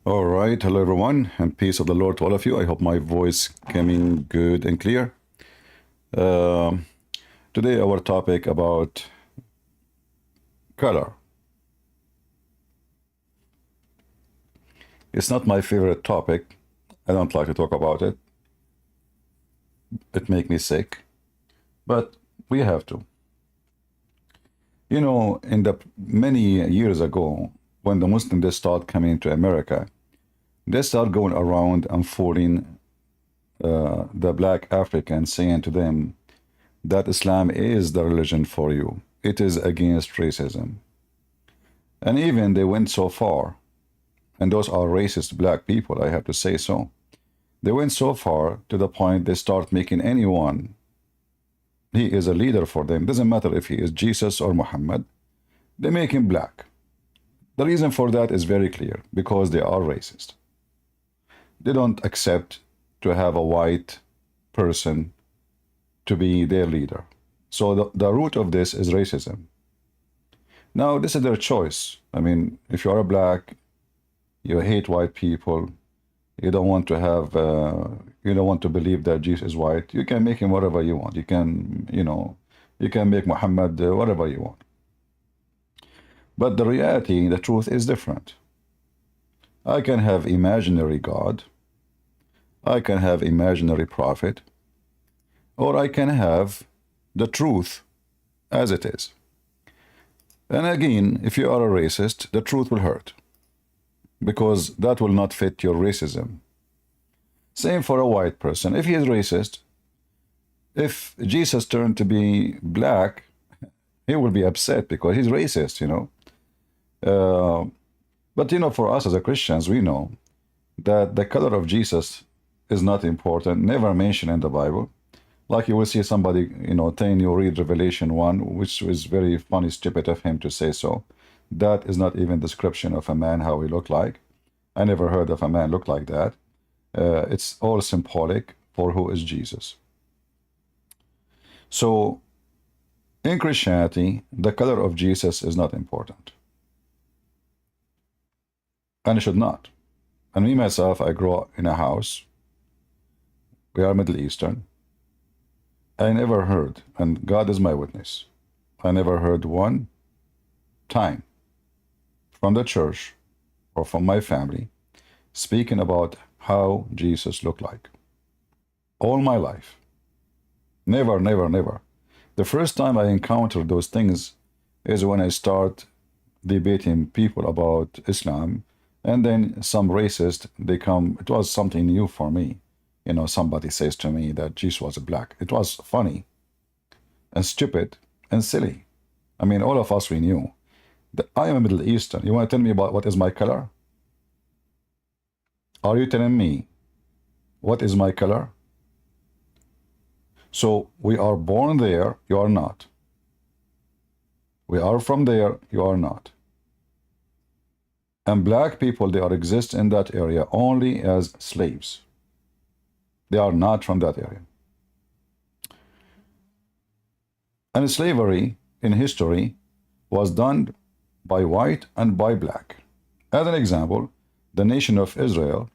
All right, hello everyone, and peace of the Lord to all of you. I hope my voice coming good and clear. Um Today our topic about color. It's not my favorite topic. I don't like to talk about it. It makes me sick, but we have to. You know, in the many years ago, when the Muslims they start coming to America, they start going around and fooling the black Africans, saying to them that Islam is the religion for you. It is against racism. And even they went so far, and those are racist black people, I have to say so. They went so far to the point they start making anyone, he is a leader for them. Doesn't matter if he is Jesus or Muhammad, they make him black. The reason for that is very clear, because they are racist. They don't accept to have a white person to be their leader. So the root of this is racism. Now, this is their choice. I mean, if you are a black, you hate white people, you don't want to have, you don't want to believe that Jesus is white, you can make him whatever you want. You can, you can make Muhammad whatever you want. But the reality, the truth is different. I can have imaginary God, I can have imaginary prophet, or I can have the truth as it is. And again, if you are a racist, the truth will hurt, because that will not fit your racism. Same for a white person. If he is racist, if Jesus turned to be black, he will be upset because he's racist, But for us as a Christians, we know that the color of Jesus is not important, never mentioned in the Bible. Like you will see somebody, telling you read Revelation 1, which was very funny, stupid of him to say so. That is not even description of a man, how he looked like. I never heard of a man look like that. It's all symbolic for who is Jesus. So, in Christianity, the color of Jesus is not important. And it should not. And me, myself, I grew up in a house. We are Middle Eastern. I never heard, and God is my witness, I never heard one time from the church or from my family speaking about how Jesus looked like. All my life. Never, never, never. The first time I encountered those things is when I start debating people about Islam, and then some racist, they come, it was something new for me. Somebody says to me that Jesus was black. It was funny and stupid and silly. I mean, all of us, we knew that I am a Middle Eastern. You want to tell me about what is my color? Are you telling me what is my color? So we are born there, you are not. We are from there, you are not. And black people, they are exist in that area only as slaves. They are not from that area. And slavery in history was done by white and by black. As an example, the nation of Israel,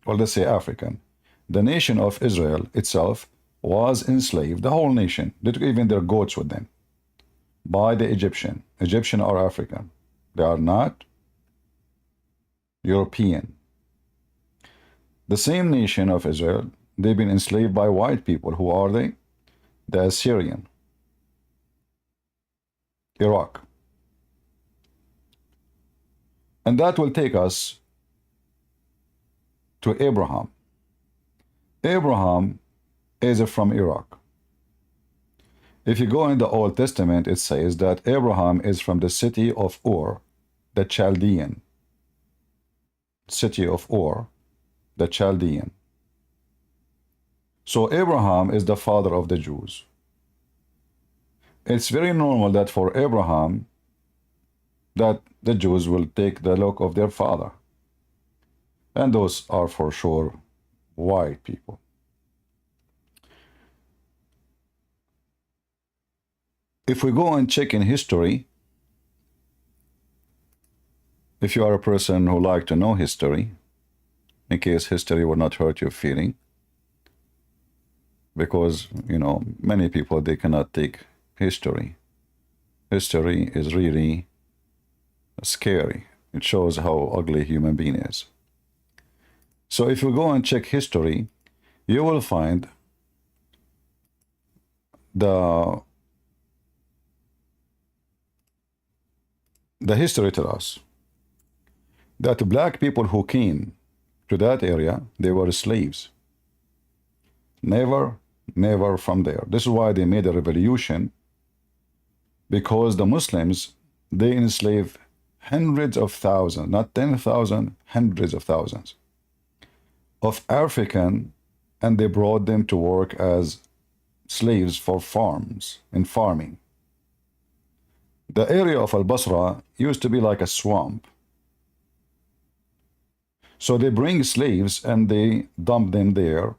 or let's say African, the nation of Israel itself was enslaved, the whole nation. They took even their goats with them, by the Egyptian. Egyptian are African. They are not European. The same nation of Israel, they've been enslaved by white people. Who are they? The Assyrian. Iraq. And that will take us to Abraham. Abraham is from Iraq. If you go in the Old Testament, it says that Abraham is from the city of Ur, the Chaldean. City of Ur, the Chaldean. So Abraham is the father of the Jews. It's very normal that for Abraham, that the Jews will take the look of their father. And those are for sure white people. If we go and check in history, if you are a person who like to know history, in case history will not hurt your feeling. Because, you know, many people, they cannot take history. History is really scary. It shows how ugly a human being is. So if you go and check history, you will find the history tells us that black people who came to that area, they were slaves. Never from there. This is why they made a revolution, because the Muslims, they enslaved hundreds of thousands, not 10,000, hundreds of thousands of African, and they brought them to work as slaves for farms and farming. The area of Al-Basra used to be like a swamp. So they bring slaves and they dump them there.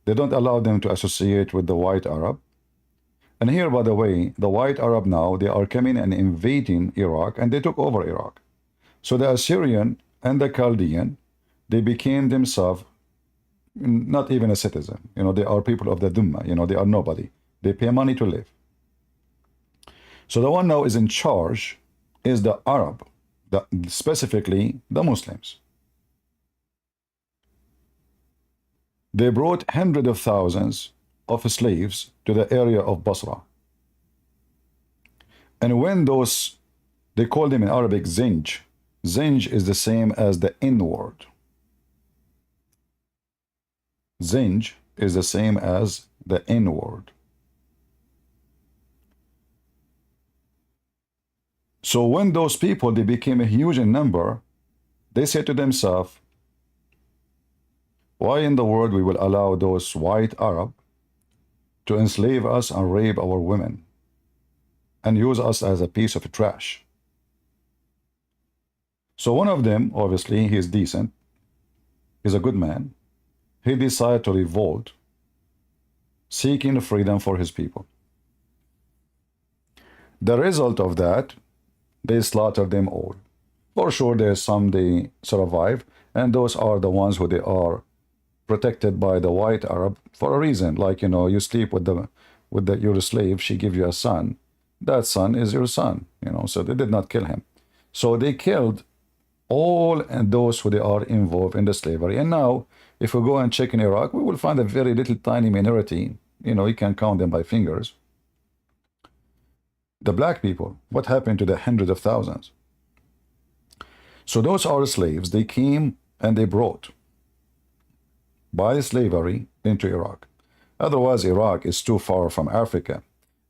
They don't allow them to associate with the white Arab. And here, by the way, the white Arab now, they are coming and invading Iraq, and they took over Iraq. So the Assyrian and the Chaldean, they became themselves not even a citizen. You know, they are people of the Dhumma. You know, they are nobody. They pay money to live. So the one now is in charge is the Arab, specifically the Muslims. They brought hundreds of thousands of slaves to the area of Basra. And when those, they call them in Arabic zinj. Zinj is the same as the N-word. Zinj is the same as the N-word. So when those people, they became a huge in number, they said to themselves, why in the world we will allow those white Arab to enslave us and rape our women and use us as a piece of trash? So one of them, obviously, he is decent, he's a good man. He decided to revolt, seeking freedom for his people. The result of that, they slaughtered them all. For sure, there's some they survive, and those are the ones who they are protected by the white Arab for a reason. Like, you know, you sleep with your slave, she give you a son. That son is your son, you know, so they did not kill him. So they killed all and those who they are involved in the slavery. And now, if we go and check in Iraq, we will find a very little tiny minority. You know, you can count them by fingers. The black people, what happened to the hundreds of thousands? So those are slaves. They came and they brought by slavery into Iraq. Otherwise, Iraq is too far from Africa.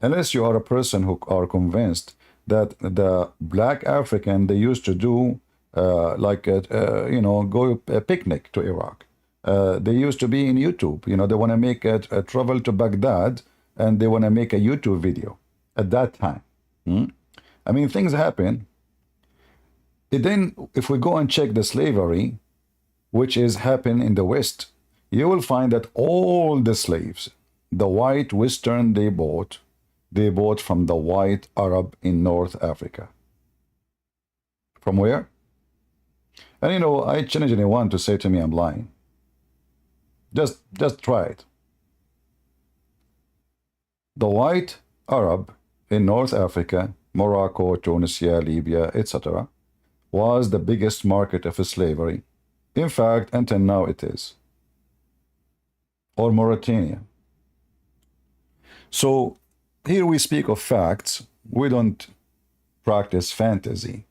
Unless you are a person who are convinced that the black African, they used to do you know, go a picnic to Iraq. They used to be in YouTube. You know, they want to make a travel to Baghdad, and they want to make a YouTube video at that time. I mean, things happen. And then, if we go and check the slavery, which is happening in the West, you will find that all the slaves, the white Western, they bought from the white Arab in North Africa. From where? And you know, I challenge anyone to say to me I'm lying. Just try it. The white Arab in North Africa, Morocco, Tunisia, Libya, etc., was the biggest market of slavery. In fact, until now it is. Or Mauritania. So here we speak of facts. We don't practice fantasy.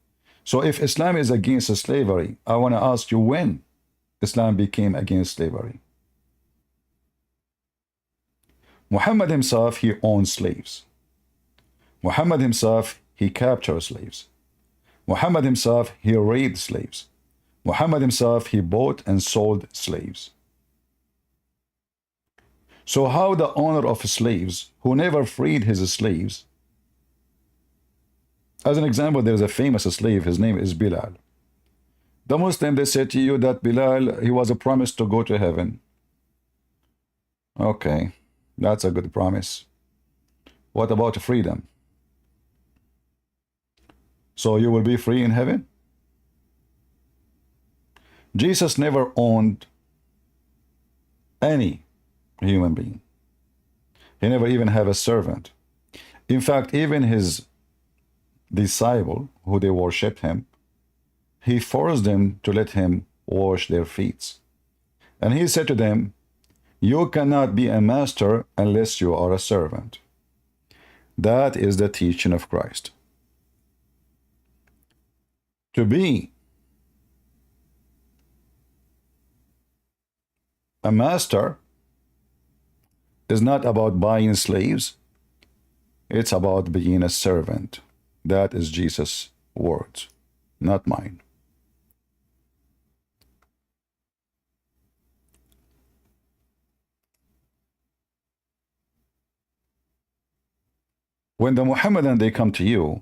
So if Islam is against slavery, I want to ask you when Islam became against slavery. Muhammad himself, he owned slaves. Muhammad himself, he captured slaves. Muhammad himself, he raped slaves. Muhammad himself, he bought and sold slaves. So how the owner of slaves, who never freed his slaves, as an example, there's a famous slave, his name is Bilal. The Muslim, they said to you that Bilal, he was a promise to go to heaven. Okay, that's a good promise. What about freedom? So you will be free in heaven? Jesus never owned any human being. He never even had a servant. In fact, even his disciple, who they worshipped him, he forced them to let him wash their feet. And he said to them, you cannot be a master unless you are a servant. That is the teaching of Christ. To be a master is not about buying slaves. It's about being a servant. That is Jesus' words, not mine. When the Muhammadan, they come to you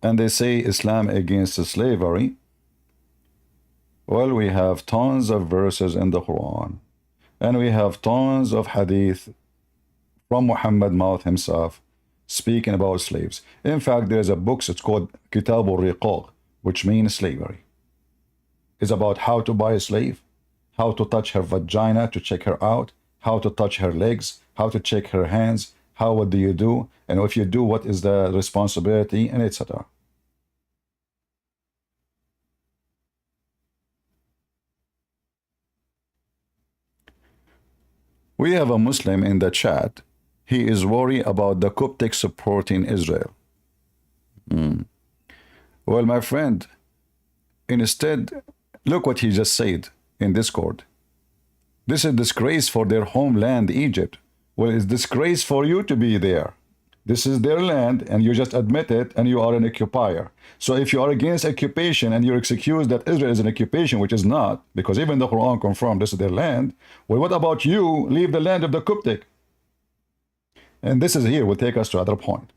and they say Islam against slavery, well, we have tons of verses in the Quran, and we have tons of hadith from Muhammad mouth himself speaking about slaves. In fact, there's a book, it's called Kitab al-Riqaq, which means slavery. It's about how to buy a slave, how to touch her vagina to check her out, how to touch her legs, how to check her hands, what do you do, and if you do, what is the responsibility, and etc. We have a Muslim in the chat. He is worried about the Coptic supporting Israel. Well, my friend, instead, look what he just said in Discord. This is disgrace for their homeland, Egypt. Well, it's disgrace for you to be there. This is their land, and you just admit it, and you are an occupier. So if you are against occupation and you're accused that Israel is an occupation, which is not, because even the Quran confirmed this is their land, well, what about you leave the land of the Coptic? And this is here will take us to another point.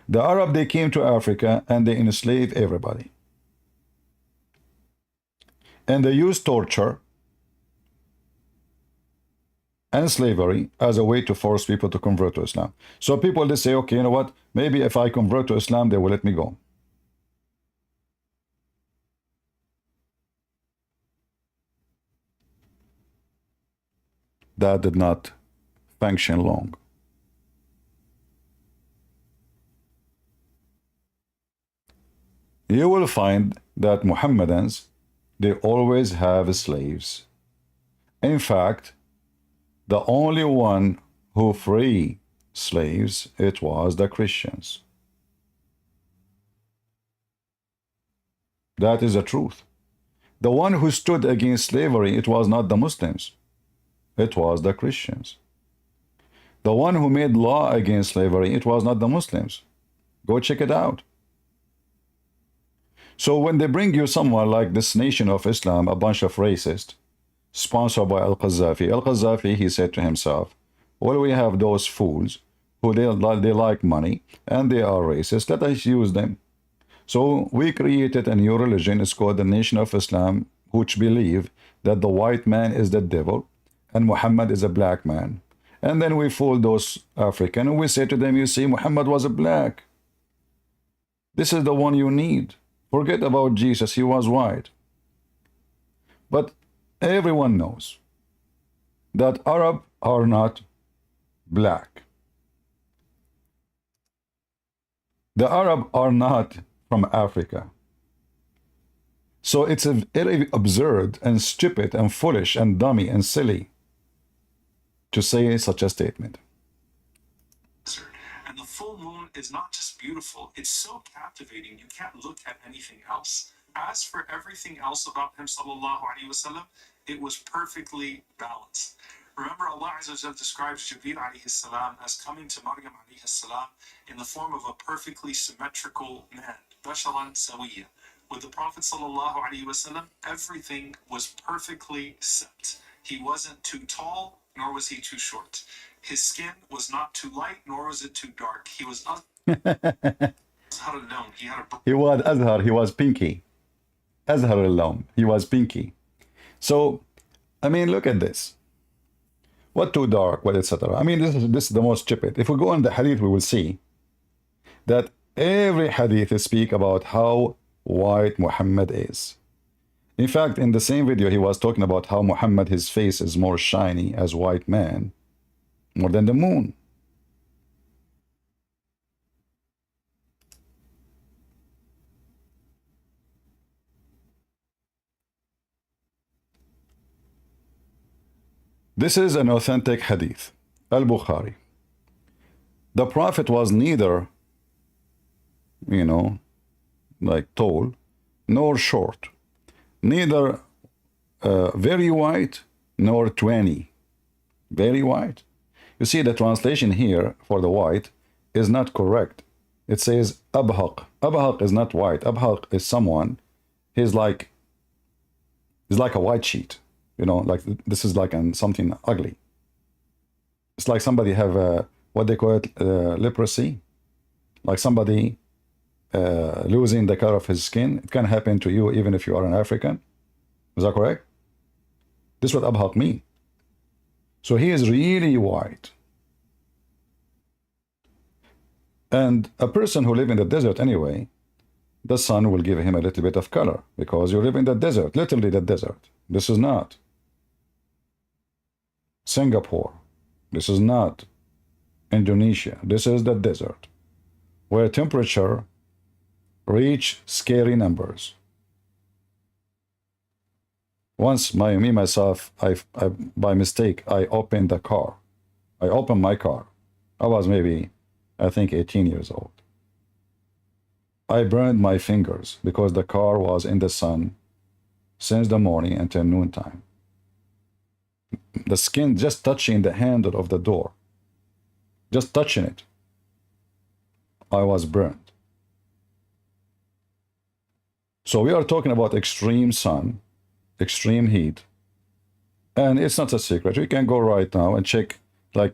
The Arab, they came to Africa and they enslaved everybody. And they used torture and slavery as a way to force people to convert to Islam. So people, they say, okay, you know what? Maybe if I convert to Islam, they will let me go. That did not function long. You will find that Muhammadans, they always have slaves. In fact, the only one who freed slaves, it was the Christians. That is the truth. The one who stood against slavery, it was not the Muslims. It was the Christians. The one who made law against slavery, it was not the Muslims. Go check it out. So when they bring you someone like this Nation of Islam, a bunch of racists, sponsored by Al-Qaddafi, he said to himself, well, we have those fools who they like money and they are racist, let us use them. So we created a new religion, it's called the Nation of Islam, which believe that the white man is the devil and Muhammad is a black man. And then we fool those African and we say to them, you see, Muhammad was a black. This is the one you need. Forget about Jesus, he was white. But everyone knows that Arab are not black. The Arab are not from Africa. So it's very absurd and stupid and foolish and dummy and silly to say such a statement. And the full moon is not just beautiful, it's so captivating you can't look at anything else. As for everything else about him, sallallahu alaihi wasallam, it was perfectly balanced. Remember, Allah Azza wa Jalla describes Jibreel alayhi salam as coming to Maryam alayhi salam in the form of a perfectly symmetrical man, basharan sawiyya. With the Prophet sallallahu alaihi wasallam, everything was perfectly set. He wasn't too tall, nor was he too short. His skin was not too light, nor was it too dark. He was Azhar al-Lawn. He was Azhar, he was pinky. Azhar al-Lawn, he was pinky. So, I mean, look at this. What too dark, what etc. I mean, this is the most stupid. If we go on the hadith, we will see that every hadith speak about how white Muhammad is. In fact, in the same video, he was talking about how Muhammad, his face is more shiny as white man, more than the moon. This is an authentic hadith, al-Bukhari. The Prophet was neither, you know, like tall, nor short, neither very white, nor 20. Very white. You see, the translation here for the white is not correct. It says abhaq. Abhaq is not white. Abhaq is someone, he's like a white sheet. You know, like this is like something ugly. It's like somebody have what they call it, leprosy. Like somebody losing the color of his skin. It can happen to you even if you are an African. Is that correct? This is what abhaq mean. So he is really white. And a person who lives in the desert anyway, the sun will give him a little bit of color because you live in the desert, literally the desert. This is not Singapore. This is not Indonesia. This is the desert where temperature reach scary numbers. Once myself, by mistake, I opened the car. I opened my car. I was maybe, I think, 18 years old. I burned my fingers because the car was in the sun since the morning until noontime. The skin just touching the handle of the door, just touching it, I was burned. So we are talking about extreme sun, extreme heat, and it's not a secret. We can go right now and check like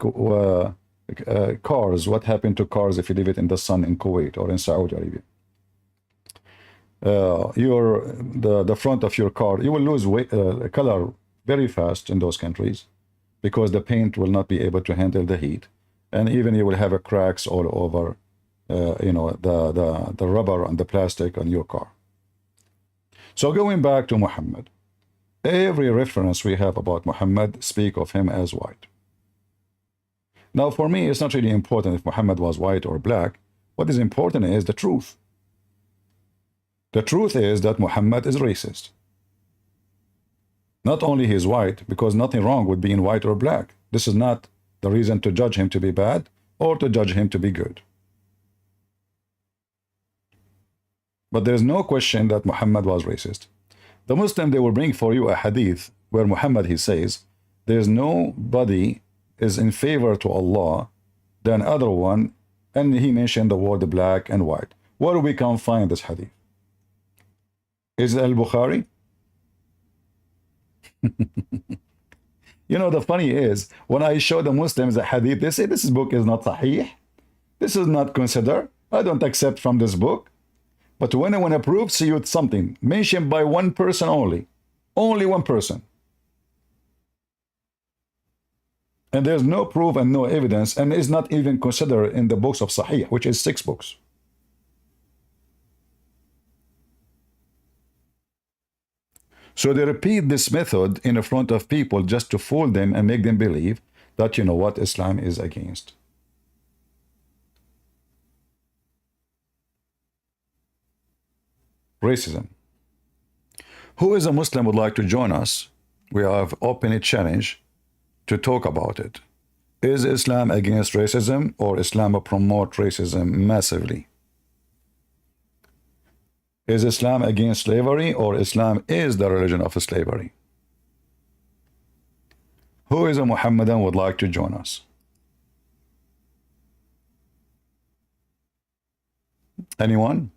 cars, what happened to cars if you leave it in the sun in Kuwait or in Saudi Arabia. The front of your car, you will lose weight, color very fast in those countries because the paint will not be able to handle the heat, and even you will have a cracks all over you know, the rubber and the plastic on your car. So going back to Muhammad, every reference we have about Muhammad speak of him as white. Now for me, it's not really important if Muhammad was white or black. What is important is the truth. The truth is that Muhammad is racist. Not only he is white, because nothing wrong with being white or black. This is not the reason to judge him to be bad or to judge him to be good. But there's no question that Muhammad was racist. The Muslim, they will bring for you a hadith where Muhammad, he says, there's nobody is in favor to Allah than other one, and he mentioned the word black and white. Where do we can find this hadith? Is it al-Bukhari? You know, the funny is, when I show the Muslims the hadith, they say this book is not sahih. This is not considered. I don't accept from this book. But when I want to prove to you something mentioned by one person only one person, and there's no proof and no evidence, and is not even considered in the books of Sahih, which is 6 books. So they repeat this method in front of people just to fool them and make them believe that, you know what, Islam is against. Racism. Who is a Muslim would like to join us? We have opened a challenge to talk about it. Is Islam against racism, or Islam promote racism massively? Is Islam against slavery, or Islam is the religion of slavery? Who is a Muhammadan would like to join us? Anyone?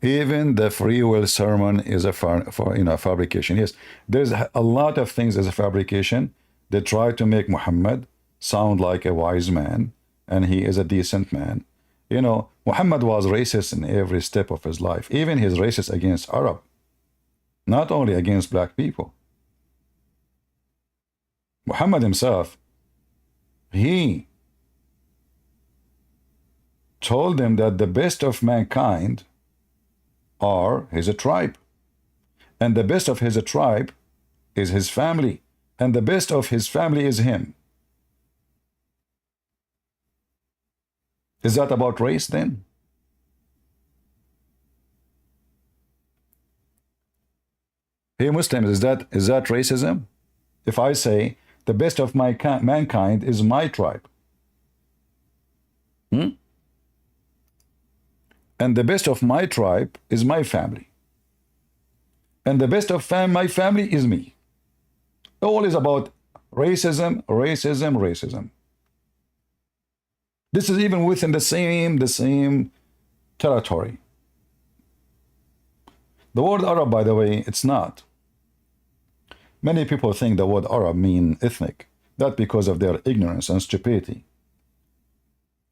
Even the free will sermon is a fabrication. Yes, there's a lot of things as a fabrication. They try to make Muhammad sound like a wise man, and he is a decent man. You know, Muhammad was racist in every step of his life. Even he's racist against Arab, not only against black people. Muhammad himself, he told him that the best of mankind are his tribe, and the best of his tribe is his family, and the best of his family is him. Is that about race then? Hey Muslims, is that racism? If I say the best of mankind is my tribe, and the best of my tribe is my family, and the best of my family is me. All is about racism, racism, racism. This is even within the same territory. The word Arab, by the way, it's not. Many people think the word Arab mean ethnic. That because of their ignorance and stupidity.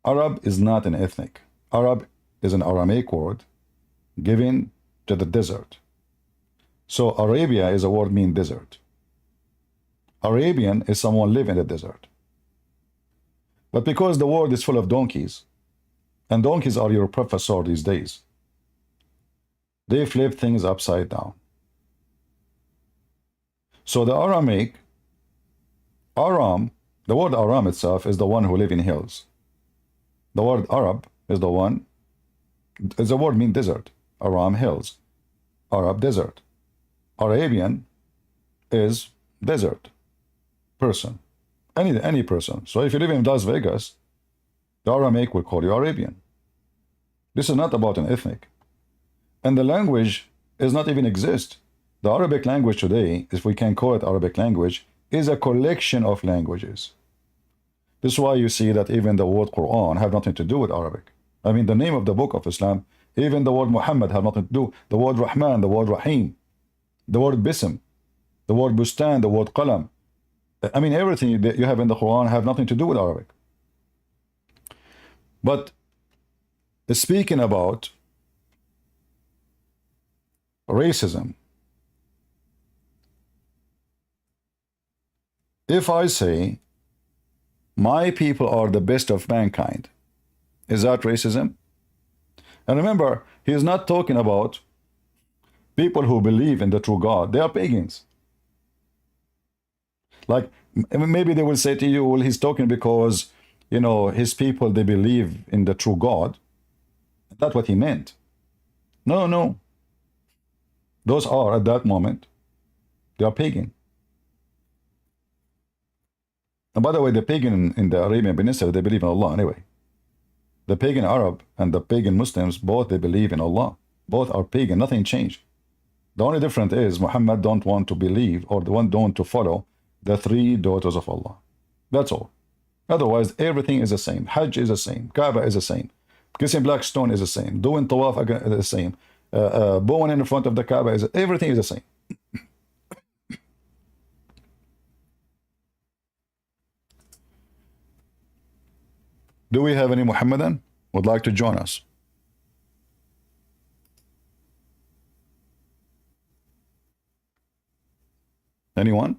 Arab is not an ethnic. Arab is an Aramaic word given to the desert. So Arabia is a word mean desert. Arabian is someone live in the desert. But because the world is full of donkeys, and donkeys are your professor these days, they flip things upside down. So the Aramaic, Aram, the word Aram itself is the one who live in hills. The word Arab is the one, is the word mean desert. Aram, hills. Arab, desert. Arabian is desert. Person. Any person. So if you live in Las Vegas, the Aramaic will call you Arabian. This is not about an ethnic. And the language does not even exist. The Arabic language today, if we can call it Arabic language, is a collection of languages. This is why you see that even the word Quran have nothing to do with Arabic. I mean, the name of the book of Islam, even the word Muhammad have nothing to do. The word Rahman, the word Rahim, the word Bism, the word Bustan, the word Qalam. I mean, everything that you have in the Quran have nothing to do with Arabic. But speaking about racism, if I say my people are the best of mankind, is that racism? And remember, he is not talking about people who believe in the true God. They are pagans. Like, maybe they will say to you, well, he's talking because, you know, his people, they believe in the true God. That's what he meant. No, no. Those are, at that moment, they are pagan. And by the way, the pagan in the Arabian Peninsula, they believe in Allah anyway. The pagan Arab and the pagan Muslims, both they believe in Allah. Both are pagan, nothing changed. The only difference is Muhammad don't want to believe or don't want to follow the three daughters of Allah. That's all. Otherwise, everything is the same. Hajj is the same. Kaaba is the same. Kissing black stone is the same. Doing tawaf is the same. Bowing in front of the Kaaba is everything is the same. Do we have any Muhammadan would like to join us? Anyone?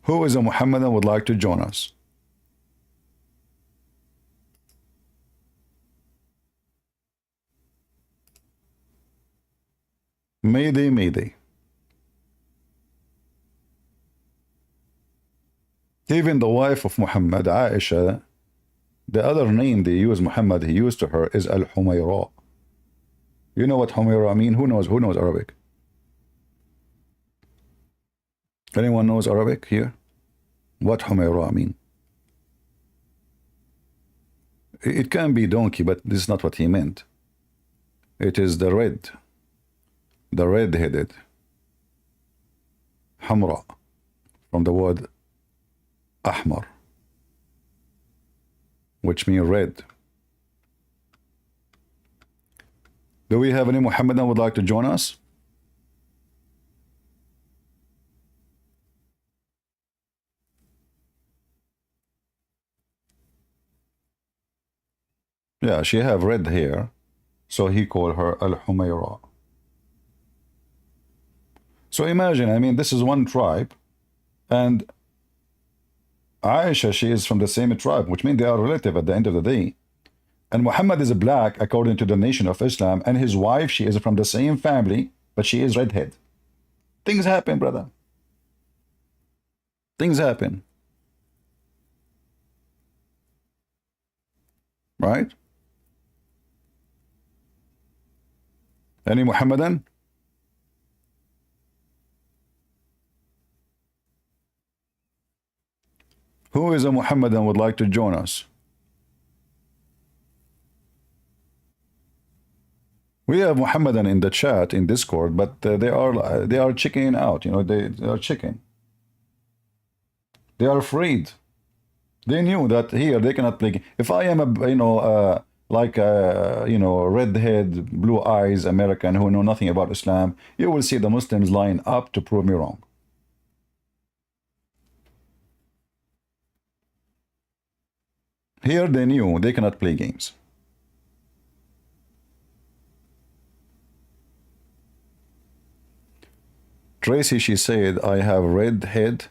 Who is a Muhammadan would like to join us? Mayday, mayday. Even the wife of Muhammad, Aisha, the other name they use Muhammad, he used to her is Al-Humayra. You know what Humayra mean? Who knows Arabic? Anyone knows Arabic here? What Humayra mean? It can be donkey, but this is not what he meant. It is the red-headed. Hamra, from the word Ahmar, which means red. Do we have any Muhammadan would like to join us? Yeah, she have red hair, so he called her Al-Humayra. So imagine, I mean, this is one tribe, and Aisha, she is from the same tribe, which means they are relative at the end of the day. And Muhammad is black according to the nation of Islam, and his wife, she is from the same family, but she is redhead. Things happen, brother. Things happen. Right? Any Muhammadan? Who is a Muhammadan would like to join us? We have Muhammadan in the chat in Discord, but they are chickening out. You know, they are chicken. They are afraid. They knew that here they cannot play. If I am a redhead, blue eyes American who know nothing about Islam, you will see the Muslims line up to prove me wrong. Here they knew they cannot play games. Tracy, she said, I have red head,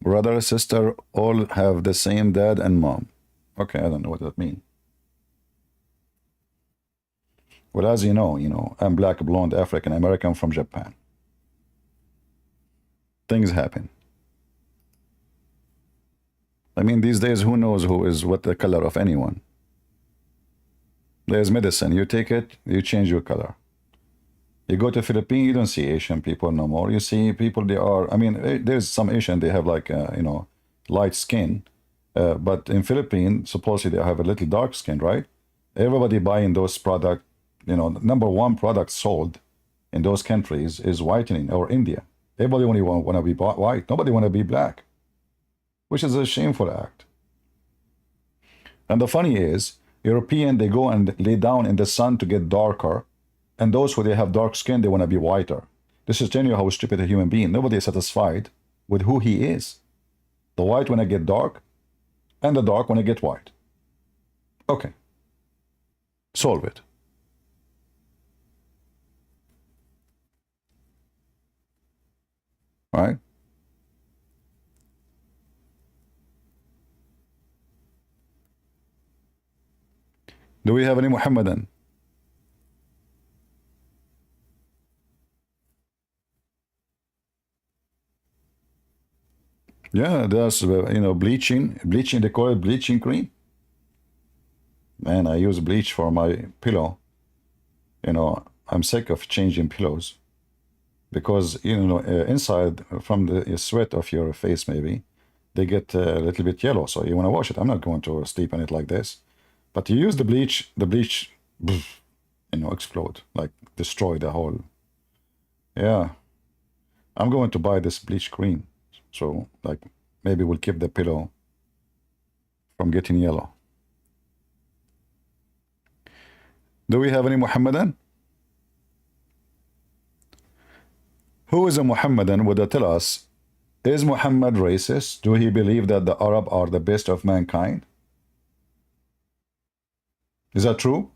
brother, sister, all have the same dad and mom. Okay, I don't know what that means. Well, as you know, I'm black, blonde, African American from Japan. Things happen. I mean, these days, who knows who is what the color of anyone? There's medicine. You take it, you change your color. You go to Philippines, you don't see Asian people no more. You see people, they are, I mean, there's some Asian, they have like, light skin. But in Philippines, supposedly they have a little dark skin, right? Everybody buying those products, number one product sold in those countries is whitening, or India. Everybody only want to be white. Nobody want to be black, which is a shameful act. And the funny is, European, they go and lay down in the sun to get darker. And those who they have dark skin, they want to be whiter. This is telling you how stupid a human being. Nobody is satisfied with who he is. The white want to get dark, and the dark want to get white. Okay. Solve it. All right? Do we have any Muhammadan? Yeah, there's, bleaching, they call it bleaching cream. Man, I use bleach for my pillow. I'm sick of changing pillows because, inside from the sweat of your face, maybe, they get a little bit yellow. So you want to wash it. I'm not going to sleep on it like this. But you use the bleach, explode, like destroy the whole. Yeah. I'm going to buy this bleach cream. So, like, maybe we'll keep the pillow from getting yellow. Do we have any Muhammadan? Who is a Muhammadan? Would tell us, is Muhammad racist? Do he believe that the Arab are the best of mankind? Is that true?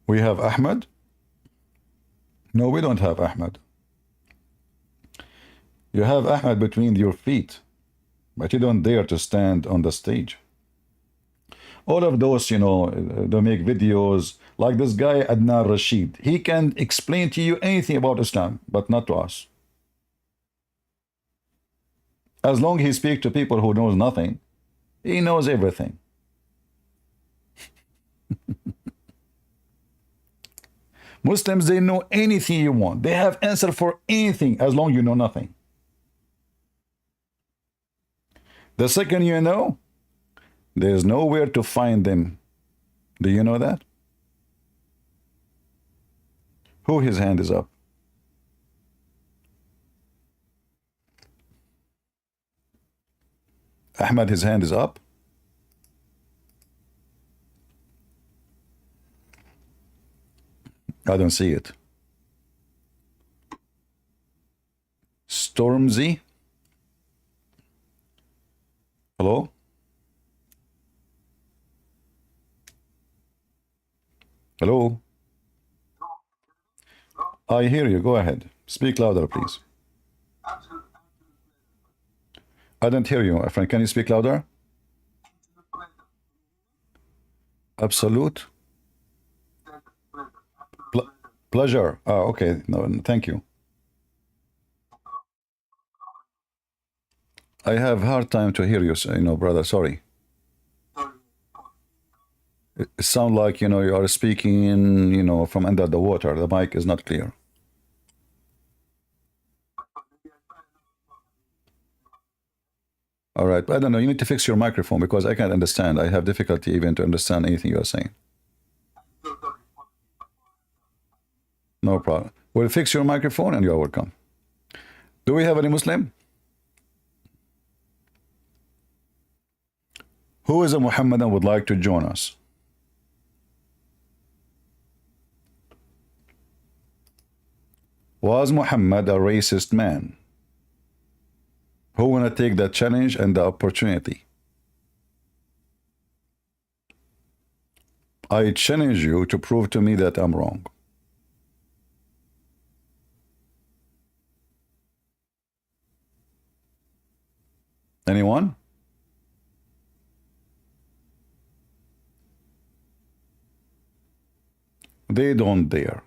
We have Ahmed? No, we don't have Ahmed. You have Ahmed between your feet, but you don't dare to stand on the stage. All of those, they make videos like this guy, Adnan Rashid. He can explain to you anything about Islam, but not to us. As long as he speaks to people who knows nothing, he knows everything. Muslims, they know anything you want. They have answer for anything as long as you know nothing. The second you know, there's nowhere to find them. Do you know that? Who his hand is up? Ahmed, his hand is up. I don't see it. Stormzy. Hello? Hello? I hear you. Go ahead. Speak louder, please. I didn't hear you, my friend. Can you speak louder? Absolute Ple pleasure. Oh, okay. No, thank you. I have hard time to hear you, brother. Sorry. It sounds like, you are speaking in, from under the water. The mic is not clear. All right. I don't know. You need to fix your microphone because I can't understand. I have difficulty even to understand anything you are saying. No problem. We'll fix your microphone and you are welcome. Do we have any Muslim? Who is a Muhammadan would like to join us? Was Muhammad a racist man? Who wanna take the challenge and the opportunity? I challenge you to prove to me that I'm wrong. Anyone? They don't dare.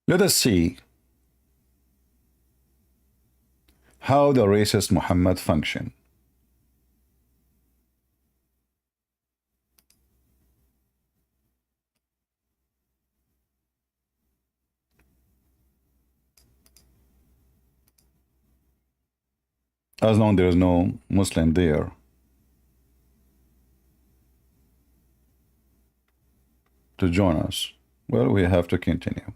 Let us see how the racist Muhammad functioned. As long as there is no Muslim there to join us, well, we have to continue.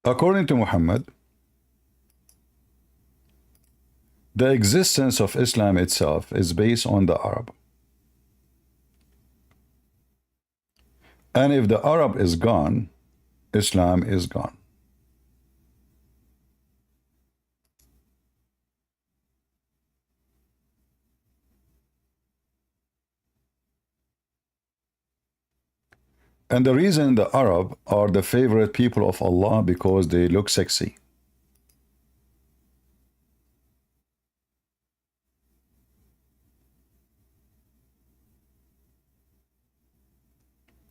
According to Muhammad, the existence of Islam itself is based on the Arab. And if the Arab is gone, Islam is gone. And the reason the Arab are the favorite people of Allah because they look sexy.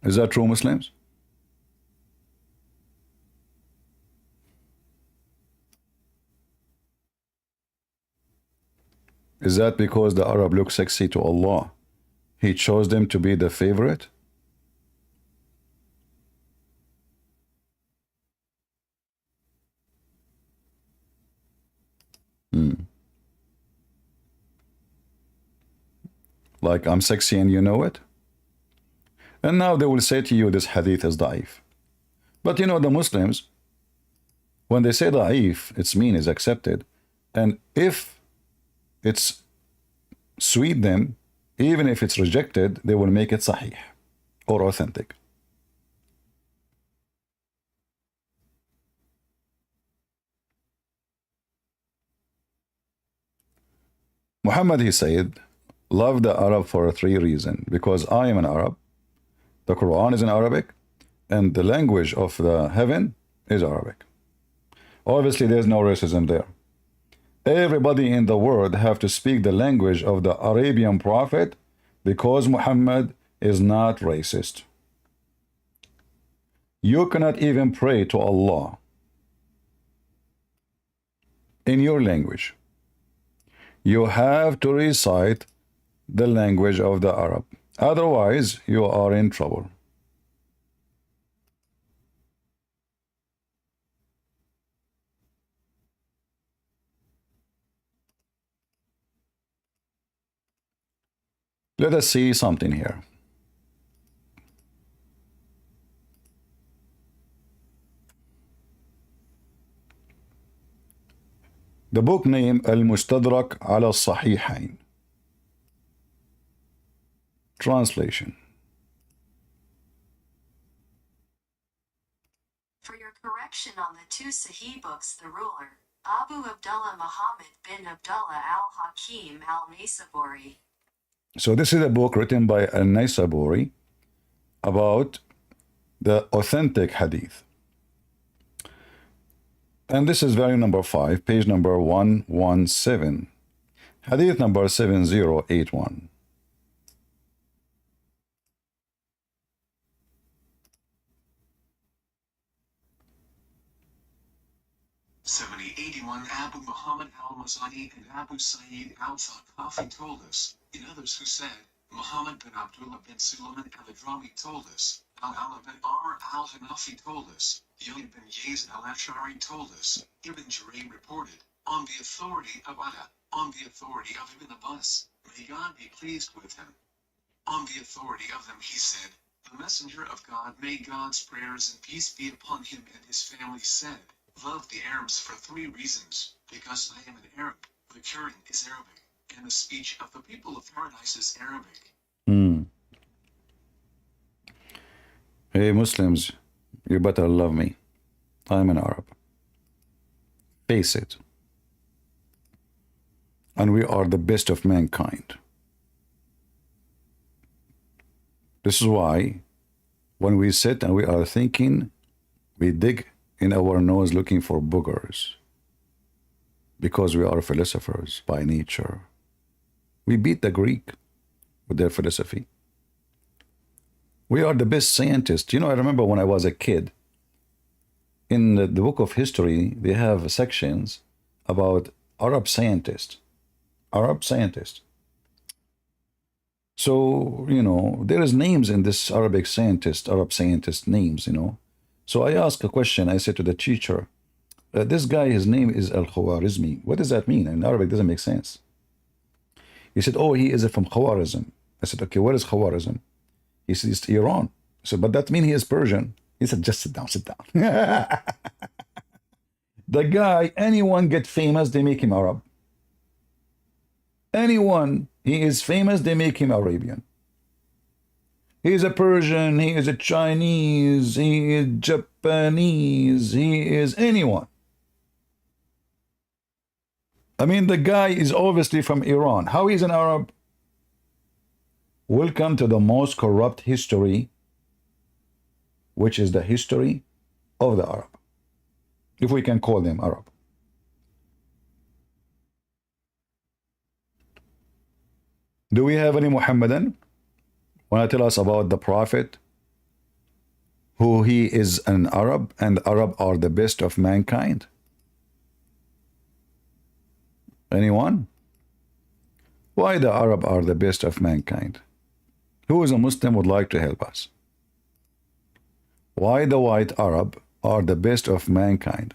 Is that true, Muslims? Is that because the Arab look sexy to Allah, He chose them to be the favorite? Like I'm sexy and you know it? And now they will say to you this hadith is da'if. But the Muslims, when they say da'if, its mean is accepted. And if it's sweet them, even if it's rejected, they will make it sahih or authentic. Muhammad, he said, love the Arab for 3 reasons. Because I am an Arab, the Quran is in Arabic, and the language of the heaven is Arabic. Obviously, there's no racism there. Everybody in the world have to speak the language of the Arabian prophet because Muhammad is not racist. You cannot even pray to Allah in your language. You have to recite the language of the Arab. Otherwise, you are in trouble. Let us see something here. The book name Al-Mustadrak ala Sahihain. Translation. For your correction on the two Sahih books, the ruler, Abu Abdullah Muhammad bin Abdullah al-Hakim al-Naysaburi. So this is a book written by al-Naysaburi about the authentic hadith. And this is volume number 5, page number 117, hadith number 7081. 7081 Abu Muhammad al-Mazani and Abu Sa'id al-Thaqafi told us, in others who said, Muhammad bin Abdullah bin Sulaiman al-Adrami told us, Al-Ala bin Amr al-Hanafi told us, Yahya bin Yazid al-Ash'ari told us, Ibn Jurayr reported, on the authority of Allah, on the authority of Ibn Abbas, may God be pleased with him. On the authority of them he said, the messenger of God, may God's prayers and peace be upon him and his family said, love the Arabs for 3 reasons, because I am an Arab, the Quran is Arabic, and the speech of the people of paradise is Arabic. Hey Muslims, you better love me. I'm an Arab. Face it. And we are the best of mankind. This is why when we sit and we are thinking, we dig in our nose looking for boogers. Because we are philosophers by nature. We beat the Greek with their philosophy. We are the best scientists. You know, I remember when I was a kid, in the book of history, they have sections about Arab scientists. Arab scientists. So, you know, there is names in this Arab scientist names, you know. So I asked a question. I said to the teacher, this guy, his name is Al-Khwarizmi. What does that mean? In Arabic, it doesn't make sense. He said, oh, he is from Khwarizm. I said, okay, what is Khwarizm? He said, it's Iran. I said, but that means he is Persian. He said, just sit down, sit down. The guy, anyone get famous, they make him Arab. Anyone, he is famous, they make him Arabian. He is a Persian, he is a Chinese, he is Japanese, he is anyone. I mean, the guy is obviously from Iran. How is an Arab? Welcome to the most corrupt history, which is the history of the Arab, if we can call them Arab. Do we have any Muhammadan? Want to tell us about the Prophet, who he is an Arab, and Arab are the best of mankind? Anyone? Why the Arab are the best of mankind? Who is a Muslim would like to help us? Why the white Arab are the best of mankind?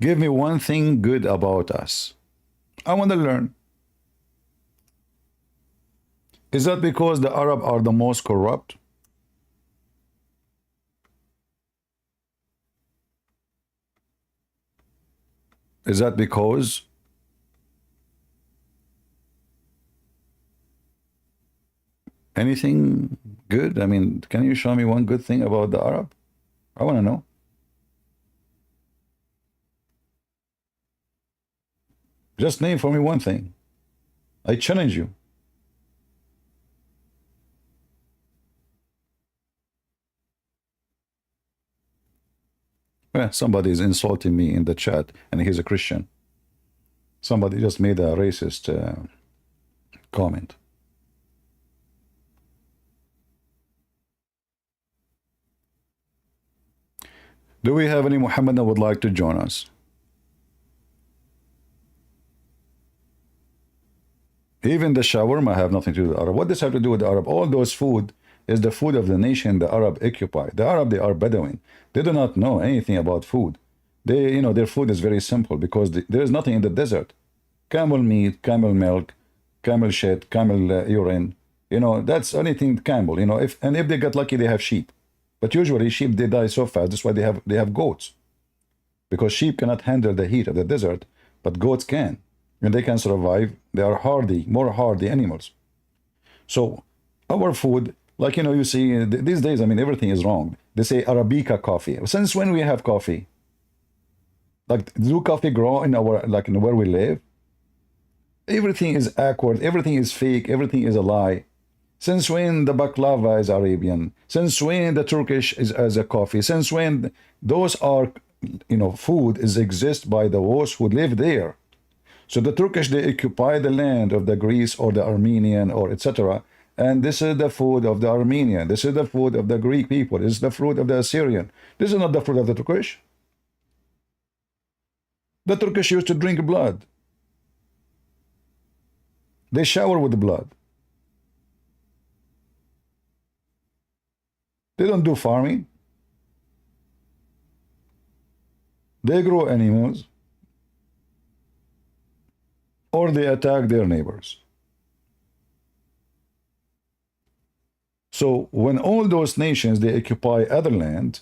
Give me one thing good about us. I want to learn. Is that because the Arab are the most corrupt? Is that because anything good? I mean, can you show me one good thing about the Arab? I want to know. Just name for me one thing. I challenge you. Well, somebody is insulting me in the chat, and he's a Christian. Somebody just made a racist comment. Do we have any Muhammad that would like to join us? Even the shawarma have nothing to do with the Arab. What does have to do with the Arab? All those food is the food of the nation the Arab occupy. The Arab, they are Bedouin. They do not know anything about food. They, their food is very simple because there is nothing in the desert. Camel meat, camel milk, camel shit, camel urine. You know, that's anything camel. You know, if they get lucky, they have sheep. But usually sheep, they die so fast. That's why they have goats, because sheep cannot handle the heat of the desert, but goats can, and they can survive. They are hardy, more hardy animals. So our food, like, you know, you see these days, I mean, everything is wrong. They say Arabica coffee. Since when we have coffee? Like, do coffee grow in our, like, in where we live? Everything is awkward. Everything is fake. Everything is a lie. Since when the baklava is Arabian? Since when the Turkish is as a coffee? Since when those are, you know, food is exist by those who live there? So the Turkish, they occupy the land of the Greece or the Armenian or etc. And this is the food of the Armenian. This is the food of the Greek people. This is the fruit of the Assyrian. This is not the fruit of the Turkish. The Turkish used to drink blood. They shower with blood. They don't do farming. They grow animals, or they attack their neighbors. So when all those nations, they occupy other land,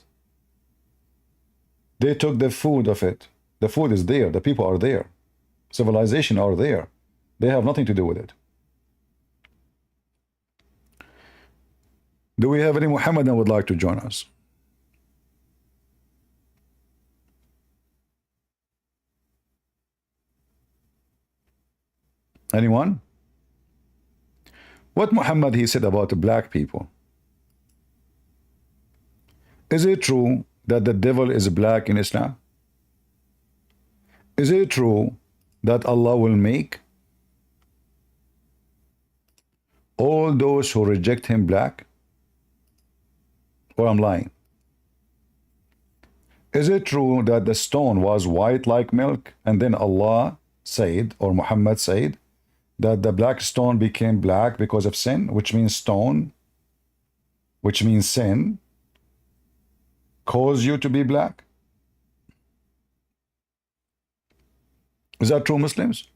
they took the food of it. The food is there. The people are there. Civilization are there. They have nothing to do with it. Do we have any Muhammadan would like to join us? Anyone? What Muhammad he said about the black people? Is it true that the devil is black in Islam? Is it true that Allah will make all those who reject him black? Or I'm lying? Is it true that the stone was white like milk, and then Allah said, or Muhammad said, that the black stone became black because of sin, which means stone, which means sin, cause you to be black? Is that true, Muslims?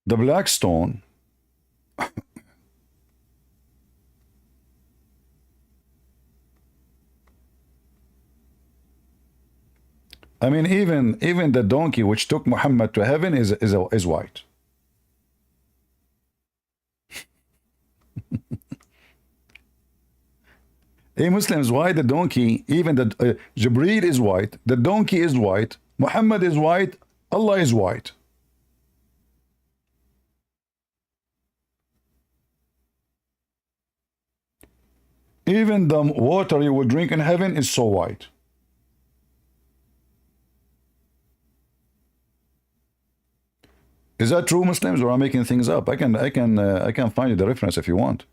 The black stone, I mean, even the donkey which took Muhammad to heaven is white. Hey Muslims, why the donkey, even the Jibreel is white, the donkey is white, Muhammad is white, Allah is white. Even the water you will drink in heaven is so white. Is that true, Muslims, or I'm making things up? I can find you the reference if you want.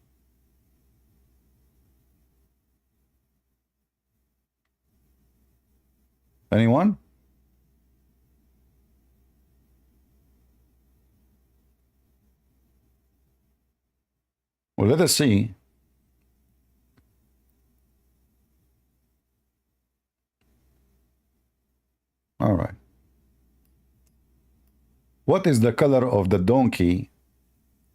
Anyone? Well, let us see. All right. What is the color of the donkey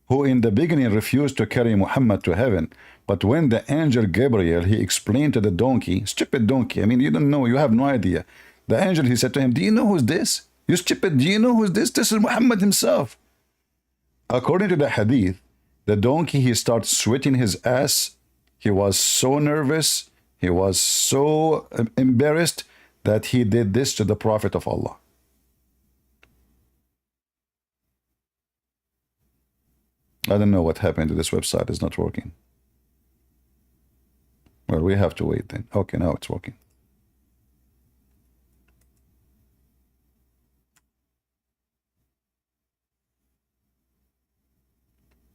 who in the beginning refused to carry Muhammad to heaven? But when the angel Gabriel, he explained to the donkey, stupid donkey, I mean, you don't know, you have no idea. The angel, he said to him, do you know who's this? You stupid, do you know who's this? This is Muhammad himself. According to the hadith, the donkey, he starts sweating his ass. He was so nervous. He was so embarrassed that he did this to the Prophet of Allah. I don't know what happened to this website. It's not working. Well, we have to wait then. Okay, now it's working.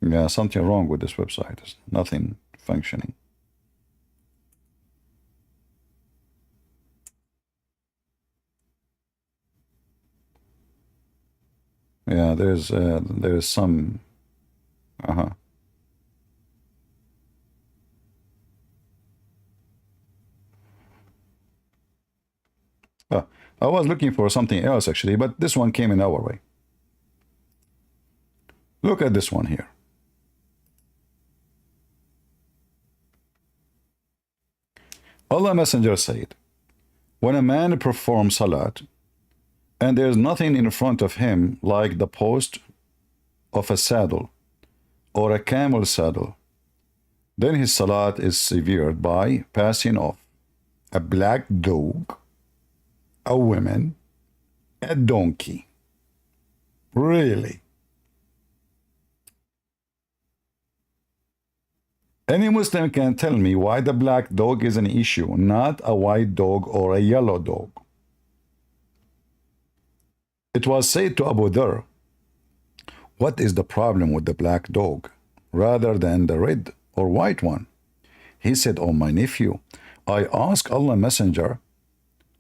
Yeah, something wrong with this website. There's nothing functioning. Yeah, there's some Uh-huh. I was looking for something else actually, but this one came in our way. Look at this one here. Allah Messenger said, when a man performs salat, and there is nothing in front of him like the post of a saddle or a camel saddle, then his salat is severed by passing off a black dog, a woman, a donkey. Really? Any Muslim can tell me why the black dog is an issue, not a white dog or a yellow dog. It was said to Abu Dhar, what is the problem with the black dog rather than the red or white one? He said, oh my nephew, I ask Allah Messenger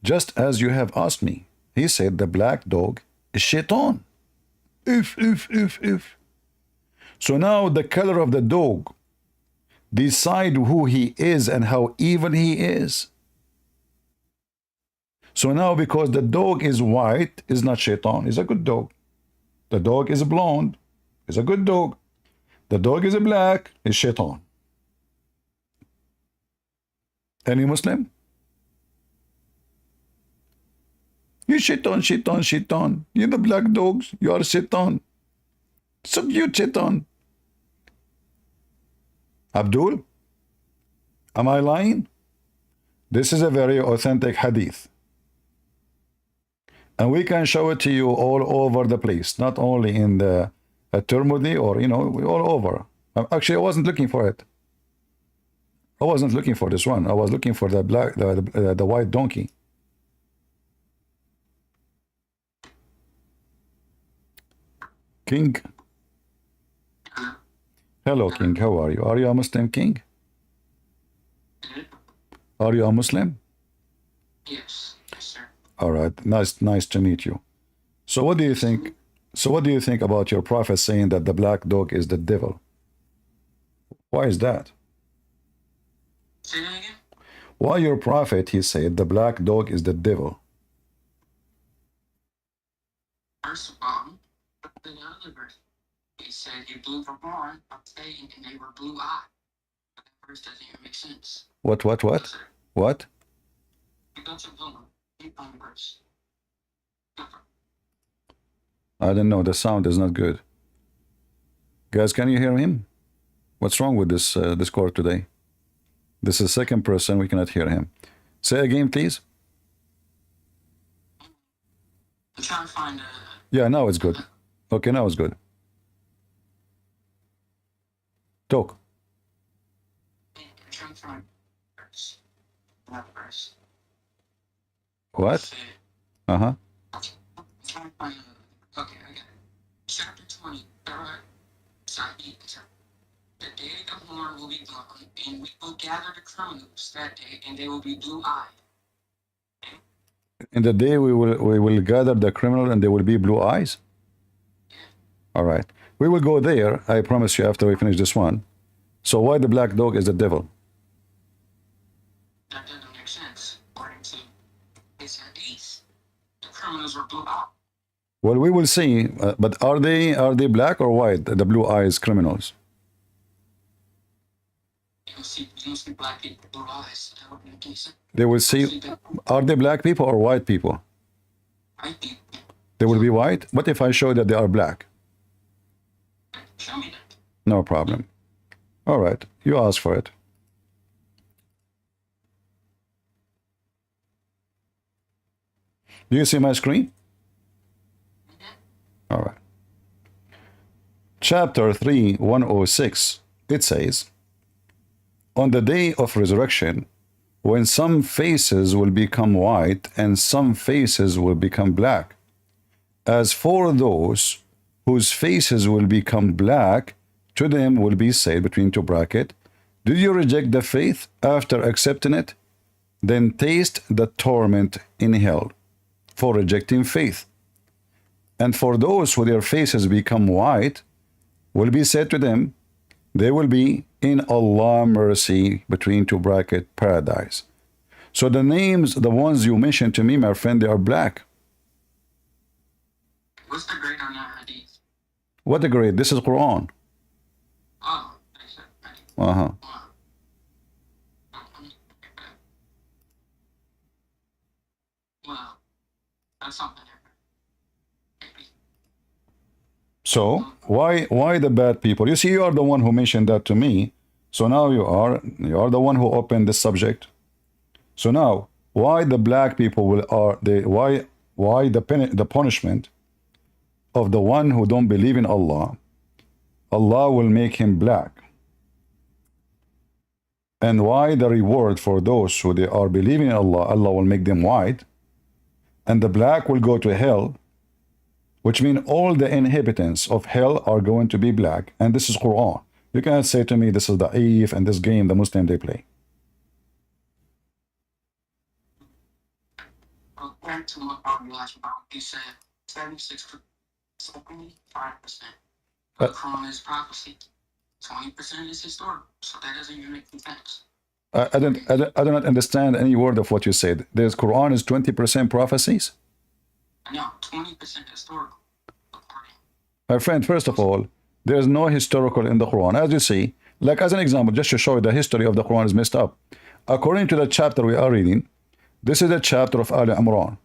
just as you have asked me. He said the black dog is shaitan. If. So now the color of the dog decide who he is and how evil he is. So now because the dog is white, is not shaitan, is a good dog. The dog is blonde, is a good dog. The dog is black, is shaitan. Any Muslim? You shaitan, shaitan, shaitan. You're the black dogs, you are shaitan. So you shaitan. Abdul, am I lying? This is a very authentic hadith. And we can show it to you all over the place, not only in the Tirmidhi or, all over. Actually, I wasn't looking for it. I wasn't looking for this one. I was looking for the black, the white donkey. King. Hello, King. How are you? Are you a Muslim, King? Are you a Muslim? Yes, sir. All right. Nice to meet you. So what do you think? So what do you think about your prophet saying that the black dog is the devil? Why is that? Say that again? Why your prophet, he said, the black dog is the devil? First of all, the other verse, he said he blew for born, and they were blue-eyed. But that verse doesn't even make sense. What? Yes, What? sir. What? You go to Blue, you find the verse. I don't know. The sound is not good. Guys, can you hear him? What's wrong with this Discord today? This is second person. We cannot hear him. Say again, please. I'm trying to find Yeah, now it's good. Okay, now it's good. Talk. I'm trying to find verse. Not verse. What? Say, Uh-huh. I'm trying to find okay, I got it. Chapter 20, sorry, the day the horn will be blown, and we will gather the criminals that day, and they will be blue-eyed. In the day we will gather the criminal and there will be blue eyes. All right. We will go there, I promise you, after we finish this one. So why the black dog is the devil? That doesn't make sense. According to his hadith, the criminals were blue-eyed. Well, we will see. But are they black or white? The blue eyes criminals. You don't see black people with blue eyes. That would make any sense. They will You see. see that Are they black people or white people? white people. They will be white. What if I show that they are black? Show me that. No problem. All right. You ask for it. Do you see my screen? All right. Chapter 3, 106. It says, on the day of resurrection, when some faces will become white and some faces will become black. As for those whose faces will become black, to them will be said, between two brackets, did you reject the faith after accepting it? Then taste the torment in hell for rejecting faith. And for those who their faces become white, will be said to them, they will be in Allah mercy between two bracket paradise. So the names, the ones you mentioned to me, my friend, they are black. What's the grade on that hadith? What a grade. This is Quran. Oh, they said hadith. Uh-huh. Wow. Well, that's something different. So why the bad people? You see, you are the one who mentioned that to me. So now you are the one who opened this subject. So now, why the black people why the punishment of the one who don't believe in Allah, Allah will make him black. And why the reward for those who they are believing in Allah, Allah will make them white, and the black will go to hell, which means all the inhabitants of hell are going to be black. And this is Quran. You cannot say to me this is the Da'if and this game the Muslim they play. Back to what we last about, he said 75% of Quran is prophecy, 20% is historical. So that doesn't even make sense. I do not understand any word of what you said. There's Quran is 20% prophecies. No, 20% historical. My friend, first of all, there is no historical in the Quran. As you see, like as an example, just to show you the history of the Quran is messed up. According to the chapter we are reading, this is a chapter of Al Imran.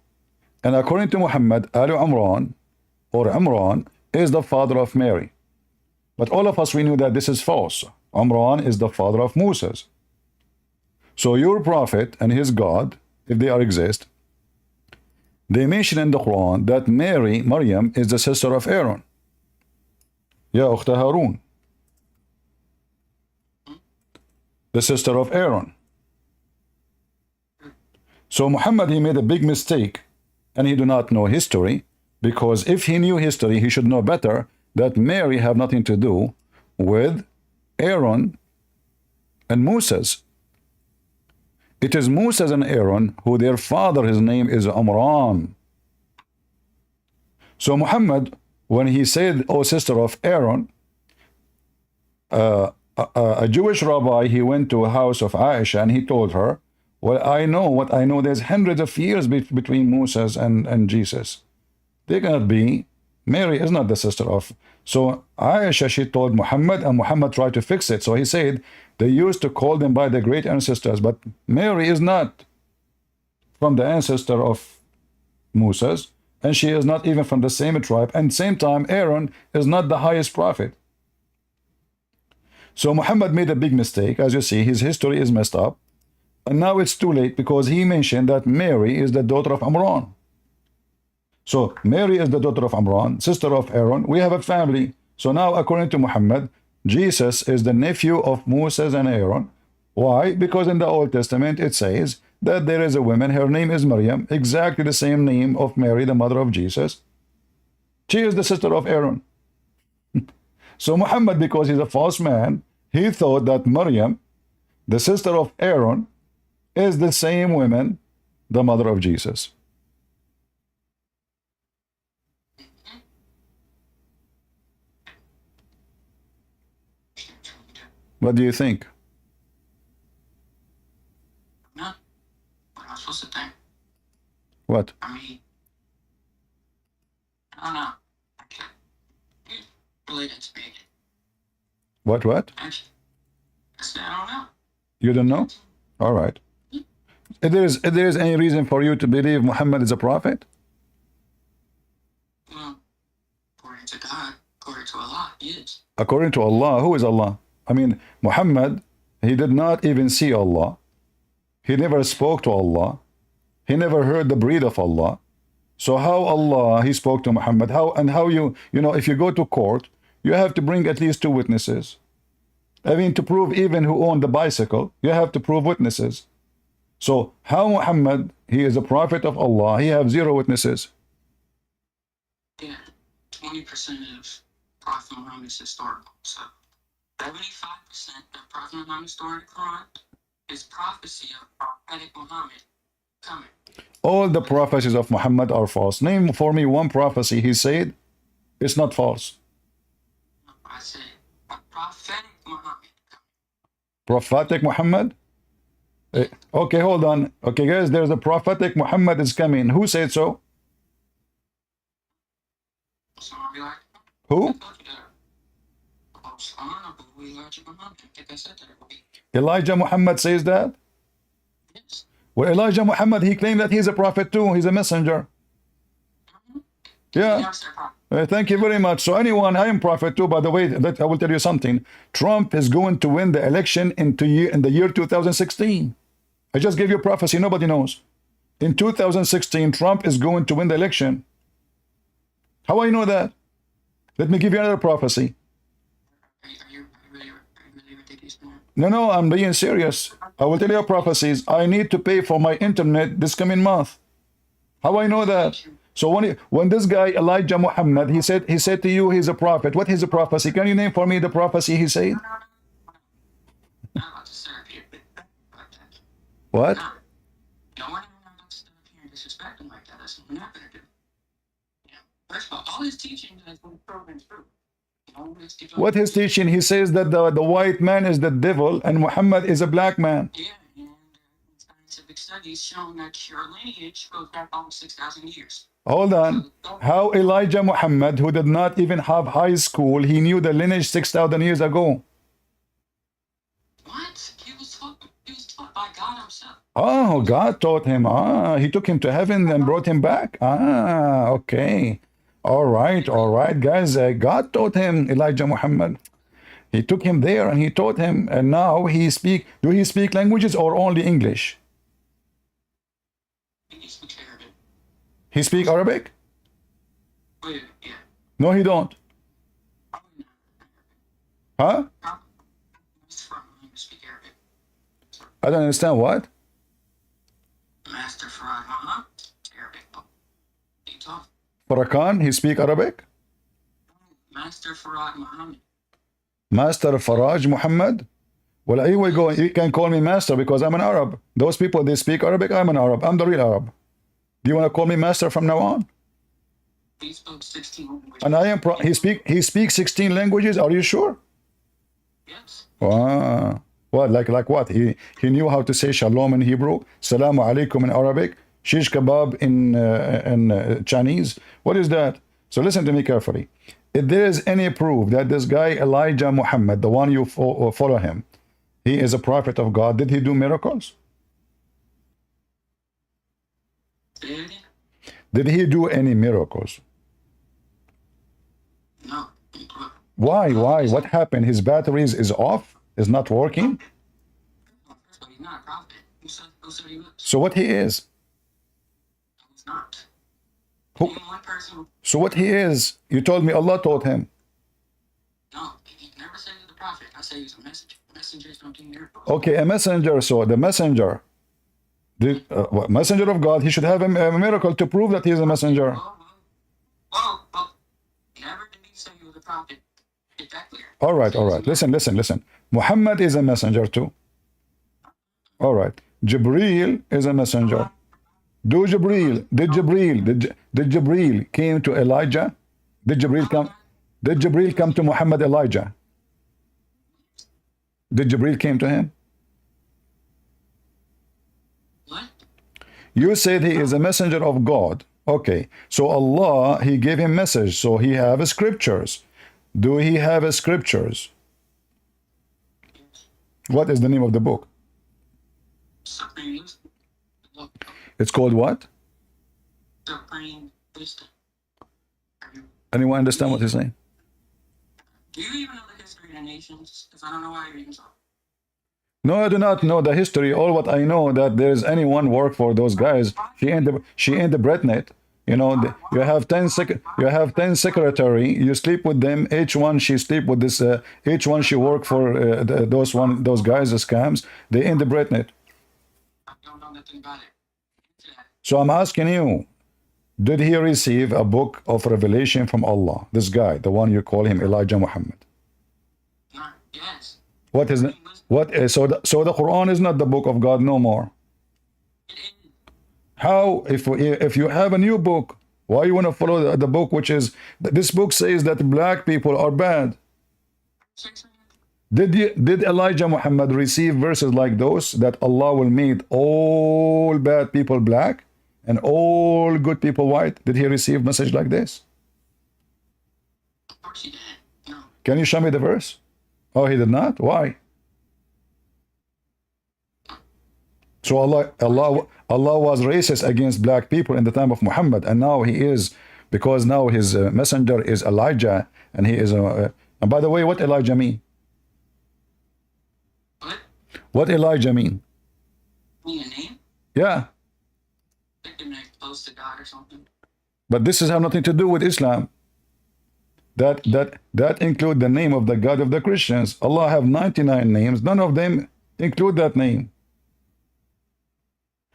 And according to Muhammad, Al Imran, or Imran, is the father of Mary. But all of us, we knew that this is false. Imran is the father of Moses. So your prophet and his God, if they are exist, they mention in the Quran that Mary, Maryam, is the sister of Aaron. Ya Ukhta Harun. The sister of Aaron. So Muhammad, he made a big mistake, and he do not know history, because if he knew history, he should know better that Mary have nothing to do with Aaron and Moses. It is Moses and Aaron who their father, his name is Amram. So when he said, "Oh, sister of Aaron," a Jewish rabbi, he went to a house of Aisha and he told her, "Well, I know what I know. There's hundreds of years between Moses and Jesus. They cannot be. Mary is not the sister of." So Aisha, she told Muhammad, and Muhammad tried to fix it. So he said they used to call them by their great ancestors, but Mary is not from the ancestor of Moses, and she is not even from the same tribe. And same time, Aaron is not the highest prophet. So Muhammad made a big mistake. As you see, his history is messed up. And now it's too late, because he mentioned that Mary is the daughter of Amran. So Mary is the daughter of Amran, sister of Aaron. We have a family. So now, according to Muhammad, Jesus is the nephew of Moses and Aaron. Why? Because in the Old Testament it says that there is a woman, her name is Maryam, exactly the same name of Mary, the mother of Jesus. She is the sister of Aaron. So Muhammad, because he's a false man, he thought that Maryam, the sister of Aaron, is the same woman, the mother of Jesus. What do you think? No, what am I supposed to think? What? I mean, I don't know. I can't relate it to me. What? I said, I don't know. You don't know? All right. If there is any reason for you to believe Muhammad is a prophet? Well, according to God, according to Allah, he is. According to Allah, who is Allah? I mean, Muhammad, he did not even see Allah. He never spoke to Allah. He never heard the breath of Allah. So how Allah, he spoke to Muhammad? How you know, if you go to court, you have to bring at least 2 witnesses. I mean, to prove even who owned the bicycle, you have to prove witnesses. So how Muhammad, he is a prophet of Allah, he have 0 witnesses? Yeah, 20% of Prophet Muhammad is historical. So 75% of Prophet Muhammad's story in the Quran is prophecy of prophetic Muhammad coming. All the prophecies of Muhammad are false. Name for me one prophecy he said it's not false. I I said a prophetic Muhammad. Prophetic Muhammad? Okay, hold on. Okay, guys, there's a prophetic Muhammad is coming. Who said so? Somebody like, Who? I told you that. Most honorable Elijah Muhammad. I think I said that every week. Elijah Muhammad says that? Yes. Well, Elijah Muhammad, he claimed that he's a prophet too. He's a messenger. Yeah. Never said prophet. Thank you very much. So anyone, I am prophet too. By the way, that I will tell you something. Trump is going to win the election in the year 2016. I just gave you a prophecy. Nobody knows. In 2016, Trump is going to win the election. How I know that? Let me give you another prophecy. Are you really ridiculous, man? No, I'm being serious. I will tell you prophecies. I need to pay for my internet this coming month. How I know that? So when this guy Elijah Muhammad, he said to you he's a prophet. What is a prophecy? Can you name for me the prophecy he said? I'm not about to serve here like that. What? No, we're not about to stand up here and disrespect him like that. That's what we're not going to do. Yeah. First of all his teaching has been proven true. What his teaching? He says that the white man is the devil and Muhammad is a black man. Yeah, and scientific studies showing that your lineage goes back almost 6,000 years. Hold on. How Elijah Muhammad, who did not even have high school, he knew the lineage 6,000 years ago? What? He was taught by God himself. Oh, God taught him. He took him to heaven and brought him back. Okay. All right, guys. God taught him, Elijah Muhammad. He took him there and he taught him, and now do he speak languages or only English? He speaks Arabic. He speak Arabic? Wait, yeah. No, he don't. Probably not. Huh? Probably from him to speak Arabic. I don't understand what? Master Farad Muhammad, Arabic. He taught. Farrakhan, he speak Arabic? Master Farad Muhammad. Master Faraj Muhammad? Well, here we go. You can call me master because I'm an Arab. Those people, they speak Arabic. I'm an Arab. I'm the real Arab. Do you want to call me master from now on? He spoke 16 languages. And I am he speaks 16 languages. Are you sure? Yes. Wow. What, like what? He knew how to say shalom in Hebrew, salamu alaikum in Arabic, shish kebab in Chinese. What is that? So listen to me carefully. If there is any proof that this guy Elijah Muhammad, the one you follow him, he is a prophet of God, did he do miracles? Really? Did he do any miracles? No. Why? What happened? His batteries is off? Is not working? First of all, he's not a prophet. Who said he was? So what he is? He's not. Who? Name one person. So what he is? You told me Allah taught him. No, he never said he was a prophet. I said he was a messenger. Messengers don't do miracles. Okay, a messenger. So the messenger, the messenger of God, he should have a miracle to prove that he is a messenger. Whoa. Never did he say he was a prophet. Get that clear. All right. Listen. Muhammad is a messenger too. All right. Jibreel is a messenger. Did Jibreel came to Elijah? Did Jibreel come to Muhammad Elijah? Did Jibreel came to him? What? You said he is a messenger of God. Okay. So Allah, he gave him message. So he have scriptures. Do he have scriptures? What is the name of the book? Supreme wisdom. Look, It's called what? supreme wisdom. Anyone understand what he's saying? Do you even know the history of the nations? Because I don't know why you're even talking. No, I do not know the history. All what I know that there is anyone work for those guys. She ain't the breadnet. You know, you have 10 secretary. You sleep with them. Each one she sleep with this. Each one she work for those guys, the scams. They in the breadnet. I don't know nothing about it. Answer that. So I'm asking you, did he receive a book of revelation from Allah? This guy, the one you call him Elijah Muhammad. Yes. What is it? So the Quran is not the book of God no more. It is. How, if you have a new book, why you want to follow the book which is, this book says that black people are bad. Did Elijah Muhammad receive verses like those that Allah will make all bad people black and all good people white? Did he receive message like this? Of course he did. No. Can you show me the verse? Oh, he did not? Why? So Allah was racist against black people in the time of Muhammad, and now he is, because now his messenger is Elijah, and he is and by the way, what Elijah mean? What? What Elijah mean? Need a name? Yeah, Like they're like close to God or something. but this has have nothing to do with Islam. That include the name of the God of the Christians. Allah have 99 names. None of them include that name.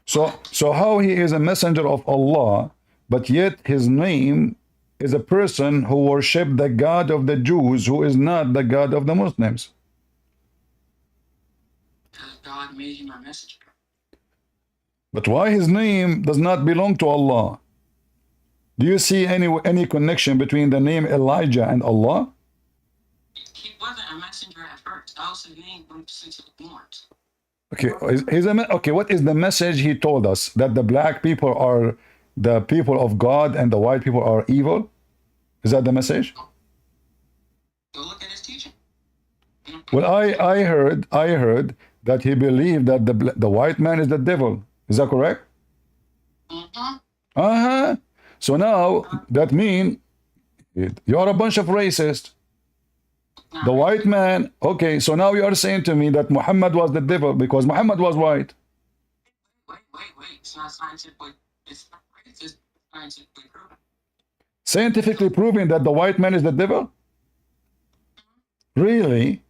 So how he is a messenger of Allah, but yet his name is a person who worship the God of the Jews, who is not the God of the Muslims. Because God made him a messenger. But why his name does not belong to Allah? Do you see any connection between the name Elijah and Allah? He wasn't a messenger at first. That was his name since he was born. Okay, okay, what is the message he told us? That the black people are the people of God and the white people are evil? Is that the message? Go look at his teaching. Well, I heard that he believed that the white man is the devil. Is that correct? Mm-hmm. Uh-huh. So now that means you are a bunch of racists. The white man, okay, so now you are saying to me that Muhammad was the devil because Muhammad was white. Wait. It's not scientifically, it's not racist, scientifically proven. Scientifically proving that the white man is the devil? Really?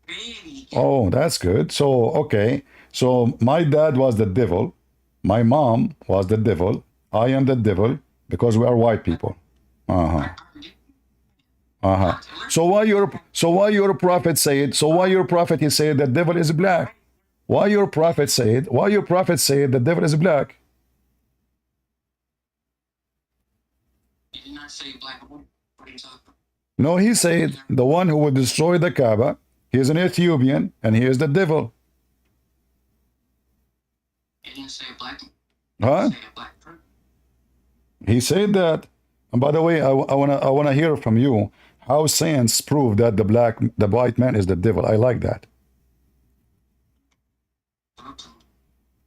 Really? Oh, that's good. So, okay. So my dad was the devil. My mom was the devil. I am the devil because we are white people. Uh-huh. Uh-huh. So why your prophet said he said the devil is black? Why your prophet said the devil is black? He did not say black and white. What are you talking about? No, he said the one who would destroy the Kaaba, he is an Ethiopian and he is the devil. He didn't say black. Huh? He didn't say a black person. He said that. And by the way, I wanna hear from you how science prove that the white man is the devil. I like that.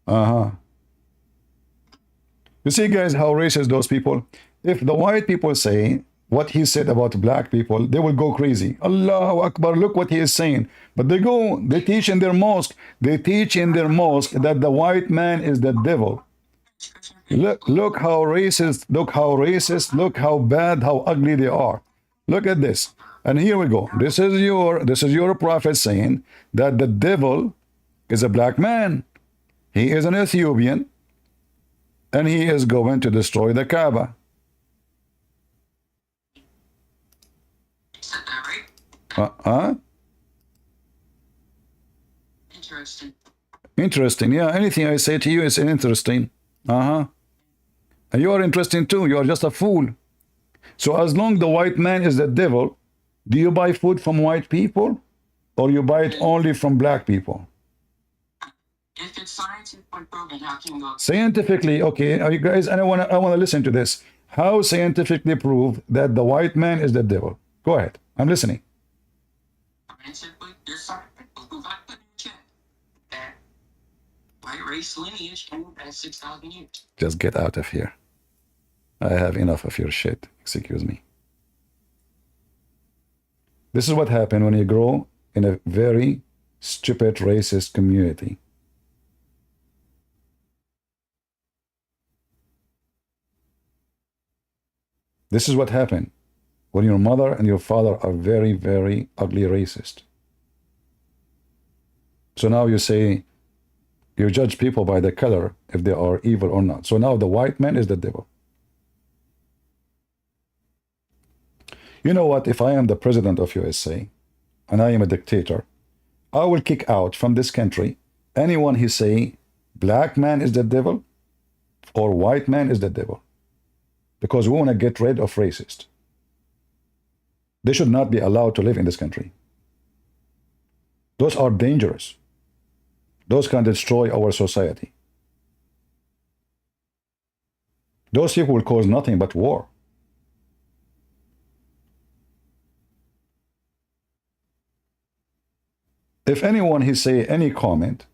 Uh-huh. You see, guys, how racist those people. If the white people say what he said about black people, they will go crazy. Allahu Akbar, look what he is saying. But they teach in their mosque. They teach in their mosque that the white man is the devil. Look how racist, look how bad, how ugly they are. Look at this. And here we go. This is your prophet saying that the devil is a black man. He is an Ethiopian and he is going to destroy the Kaaba. Said that, right? Huh? Interesting. Interesting. Yeah, anything I say to you is interesting. Uh-huh. And you are interesting too. You are just a fool. So as long the white man is the devil, do you buy food from white people or you buy it only from black people? If it's scientifically proven, how can you go? Scientifically, okay, you guys, and I wanna listen to this. How scientifically prove that the white man is the devil? Go ahead. I'm listening. Scientifically, there's scientific proof I put in the chat that white race lineage came back 6,000 years. Just get out of here. I have enough of your shit. Excuse me. This is what happened when you grow in a very stupid racist community. This is what happened when your mother and your father are very, very ugly racist. So now you say, you judge people by the color if they are evil or not. So now the white man is the devil. You know what? If I am the president of USA and I am a dictator, I will kick out from this country anyone who say black man is the devil or white man is the devil. Because we want to get rid of racists. They should not be allowed to live in this country. Those are dangerous. Those can destroy our society. Those people will cause nothing but war. If anyone he say any comment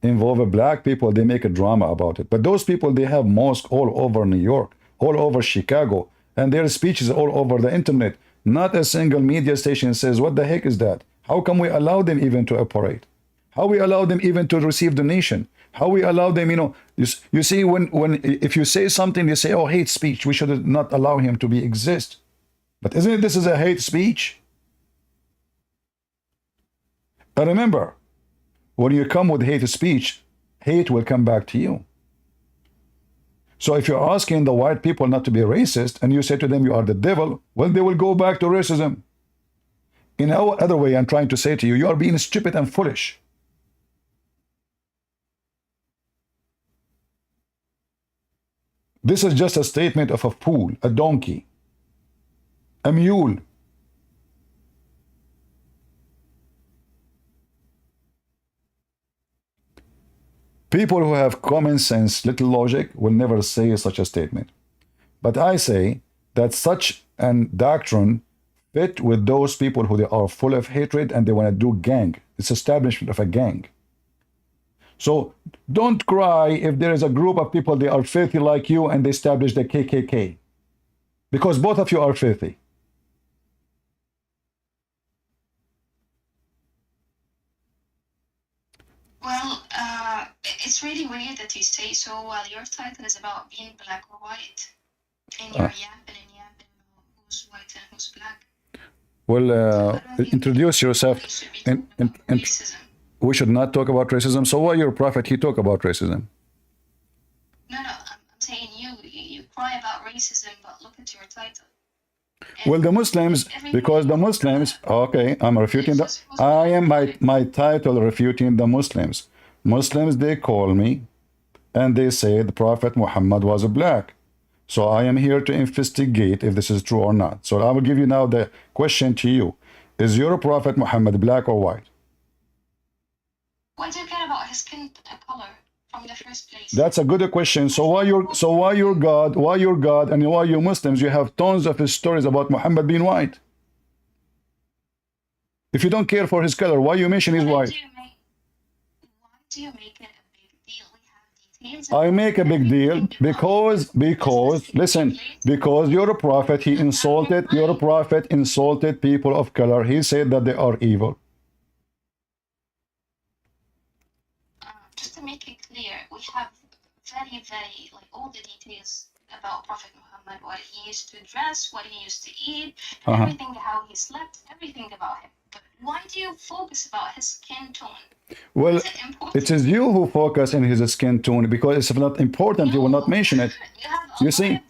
involve black people, they make a drama about it. But those people, they have mosques all over New York, all over Chicago, and their speeches all over the internet. Not a single media station says, what the heck is that? How come we allow them even to operate? How we allow them even to receive donation? How we allow them, you see, if you say something, they say, oh, hate speech, we should not allow him to be exist. But isn't it, this is a hate speech? And remember, when you come with hate speech, hate will come back to you. So if you're asking the white people not to be racist, and you say to them you are the devil, well, they will go back to racism. In our other way, I'm trying to say to you, you are being stupid and foolish. This is just a statement of a fool, a donkey, a mule. People who have common sense, little logic, will never say such a statement. But I say that such an doctrine fit with those people who they are full of hatred and they want to do gang. It's establishment of a gang. So don't cry if there is a group of people, they are filthy like you, and they establish the KKK. Because both of you are filthy. Well, it's really weird that you say so while your title is about being black or white. And you're yapping and yapping about who's white and who's black. Well, introduce yourself. Racism. We should not talk about racism. So why your prophet, he talk about racism? No, I'm saying you cry about racism, but look at your title. Well, the Muslims, because the Muslims, okay, I'm refuting the, I am my title refuting the Muslims. Muslims, they call me and they say the Prophet Muhammad was a black. So I am here to investigate if this is true or not. So I will give you now the question to you. Is your Prophet Muhammad black or white? Why do you care about his skin color from the first place? That's a good question. So why your God and why you Muslims, you have tons of stories about Muhammad being white? If you don't care for his color, why you mention he's white? Why do you make it a big deal? We have details. I make a big deal because listen, because your prophet, he insulted, your prophet insulted people of color. He said that they are evil. Just to make it clear, we have very, like, all the details about Prophet Muhammad, what he used to dress, what he used to eat, everything, how he slept, everything about him. But why do you focus about his skin tone? Well, it is you who focus in his skin tone, because it's not important, you will not mention it. You see,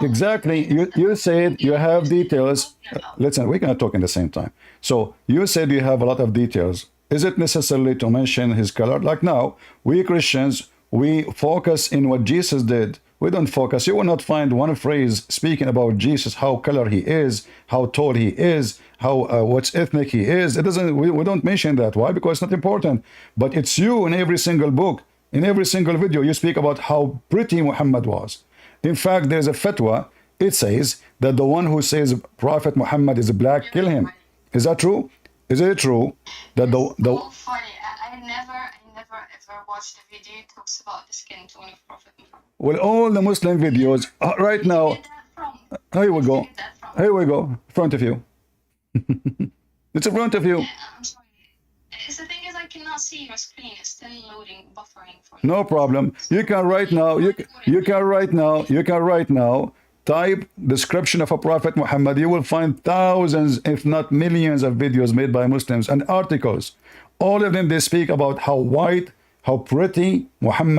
exactly, you said you have details. Listen, we cannot talk in the same time. So you said you have a lot of details. Is it necessary to mention his color? Like now, we Christians, we focus in what Jesus did. We don't focus. You will not find one phrase speaking about Jesus, how color he is, how tall he is, how what ethnic he is. It doesn't. We don't mention that. Why? Because it's not important. But it's you in every single book, in every single video, you speak about how pretty Muhammad was. In fact, there's a fatwa. It says that the one who says Prophet Muhammad is black, kill him. Is that true? Is it true that so funny. I never ever watched a video that talks about the skin tone of Prophet Muhammad. Well, all the Muslim videos right now. Here we go. Here we go. In front of you. It's in front of you. I'm sorry. The thing is, I cannot see your screen. It's still loading, buffering for me. No problem. You can right now. You can right now. Type description of a Prophet Muhammad. You will find thousands, if not millions, of videos made by Muslims and articles. All of them, they speak about how white, how pretty Muhammad